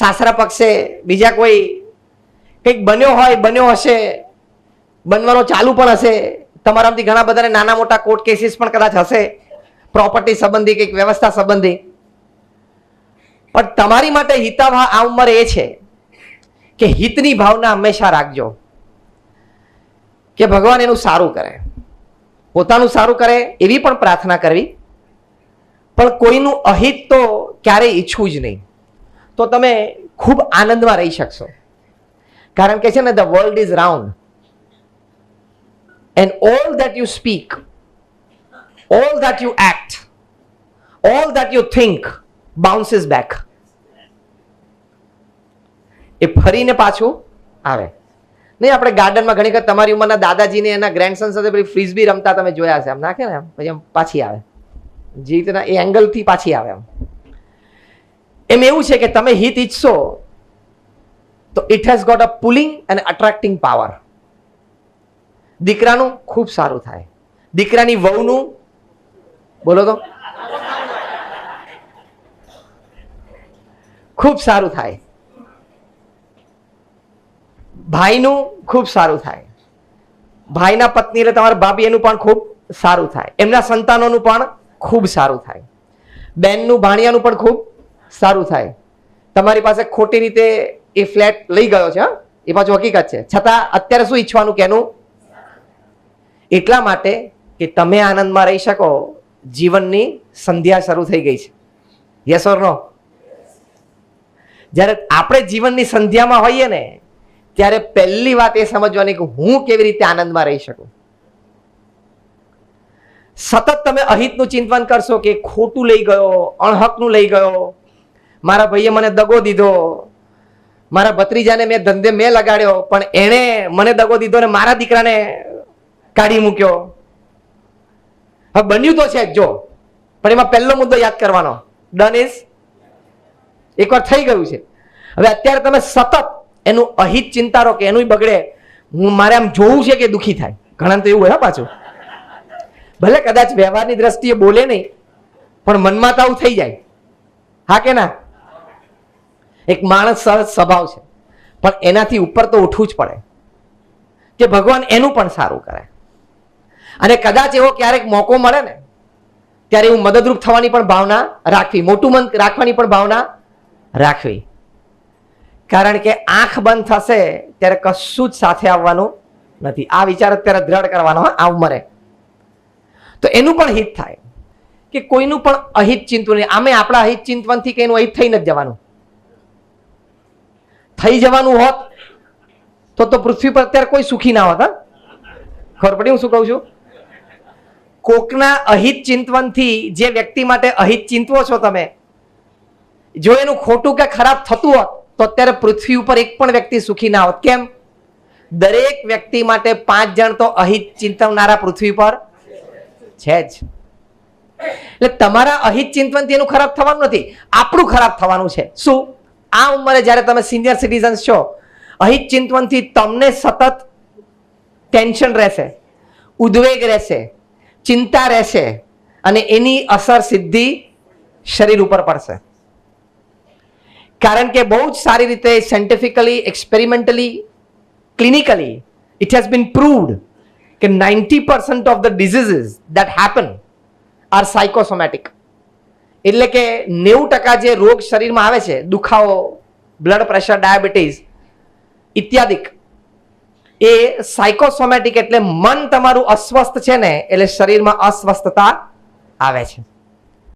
સાસરા પક્ષે બીજા કોઈ કંઈક બન્યો હશે, બનવાનો ચાલુ પણ હશે, તમારામાંથી ઘણા બધાને નાના મોટા કોર્ટ કેસીસ પણ કદાચ હશે, પ્રોપર્ટી સંબંધી કંઈક વ્યવસ્થા સંબંધી. પણ તમારી માટે હિતાવહ આ ઉંમરે એ છે કે હિતની ભાવના હંમેશા રાખજો કે ભગવાન એનું સારું કરે, પોતાનું સારું કરે એવી પણ પ્રાર્થના કરવી, પણ કોઈનું અહિત તો ક્યારેય ઈચ્છવું જ નહીં. તો તમે ખૂબ આનંદમાં રહી શકશો. કારણ કે છે ને, the world is round and all that you speak, all that you act, all that you think bounces back. એ ફરીને પાછું આવે નહીં. આપણે ગાર્ડનમાં ઘણી વખત તમારી ઉંમરના દાદાજીને એના ગ્રેન્ડસન સાથે પેલી ફ્રીઝબી રમતા તમે જોયા છે. આમ નાખે ને, પછી આમ પાછી આવે, જે રીતના એ એંગલથી પાછી આવે. એમ એવું છે કે તમે હિત ઈચ્છશો તો it has got a pulling અને અટ્રેક્ટિંગ પાવર. દીકરાનું ખૂબ સારું થાય, દીકરાની વહુનું બોલો તો ખૂબ સારું થાય, ભાઈનું ખૂબ સારું થાય, ભાઈના પત્ની એટલે તમારા ભાભી એનું પણ ખૂબ સારું થાય, એમના સંતાનોનું પણ ખૂબ સારું થાય, બેનનું ભાણિયાનું પણ ખૂબ સારું થાય. તમારી પાસે ખોટી રીતે એ ફ્લેટ લઈ ગયો છે, એ પાછું હકીકત છે, છતાં અત્યારે શું ઈચ્છવાનું કે એનું, એટલા માટે કે તમે આનંદમાં રહી શકો. જીવનની સંધ્યા શરૂ થઈ ગઈ છે. યસ ઓર નો? જ્યારે આપણે જીવનની સંધ્યામાં હોઈએ ને, ત્યારે પહેલી વાત એ સમજવાની કે હું કેવી રીતે આનંદમાં રહી શકું. સતત તમે અહિતનું ચિંતન કરશો કે ખોટું લઈ ગયો, અણહકનું લઈ ગયો, મારા ભાઈએ મને દગો દીધો, મારા ભત્રીજાને મેં ધંધે મેં લગાડ્યો પણ એણે મને દગો દીધો ને મારા દીકરાને કાઢી મૂક્યો. હવે બન્યું તો છે જો, પણ એમાં પહેલો મુદ્દો યાદ કરવાનો, ડન ઇઝ, એકવાર થઈ ગયું છે. હવે અત્યારે તમે સતત એનું અહિત ચિંતારો કે એનું બગડે, હું મારે આમ જોવું છે કે દુઃખી થાય. ઘણા તો એવું હોય પાછું, ભલે કદાચ વ્યવહારની દ્રષ્ટિએ બોલે નહીં પણ મનમાં તો આવું થઈ જાય. હા કે ના? એક માણસ સહજ સ્વભાવ છે, પણ એનાથી ઉપર તો ઉઠવું જ પડે કે ભગવાન એનું પણ સારું કરે. અને કદાચ એવો ક્યારેક મોકો મળે ને, ત્યારે એવું મદદરૂપ થવાની પણ ભાવના રાખવી, મોટું મન રાખવાની પણ ભાવના રાખવી. કારણ કે આંખ બંધ થશે ત્યારે કશું જ સાથે આવવાનું નથી. આ વિચાર અત્યારે દ્રઢ કરવાનો આ ઉંમરે. તો એનું પણ હિત થાય કે કોઈનું પણ અહિત ચિંતવું નહીં. આમે આપણા અહિત ચિંતવનથી કે એનું અહિત થઈ નથી જવાનું. થઈ જવાનું હોત તો પૃથ્વી પર અત્યારે કોઈ સુખી ના હોત. ખબર પડી હું શું કહું છું? કોકના અહિત ચિંતવનથી જે વ્યક્તિ માટે અહિત ચિંતવો છો તમે, જો એનું ખોટું કે ખરાબ થતું હોત તો અત્યારે પૃથ્વી ઉપર એક પણ વ્યક્તિ સુખી ના હોત. કેમ? દરેક વ્યક્તિ માટે 5 જણ તો અહિત ચિંતવનારા પૃથ્વી પર છે જ. એટલે તમારા અહિત ચિંતવનથી એનું ખરાબ થવાનું નથી, આપણું ખરાબ થવાનું છે. શું? આ ઉંમરે જ્યારે તમે સિનિયર સિટીઝન્સ છો, અહિત ચિંતવનથી તમને સતત ટેન્શન રહેશે, ઉદ્વેગ રહેશે, ચિંતા રહેશે, અને એની અસર સીધી શરીર ઉપર પડશે. કારણ કે બહુ જ સારી રીતે scientifically, experimentally, clinically it has been proved કે 90% of the diseases that happen are psychosomatic. એટલે કે 90% જે રોગ શરીરમાં આવે છે, દુખાવો, બ્લડ પ્રેશર, ડાયાબિટીસ ઇત્યાદિ, એ સાયકોસોમેટિક. એટલે મન તમારું અસ્વસ્થ છે ને, એટલે શરીરમાં અસ્વસ્થતા આવે છે.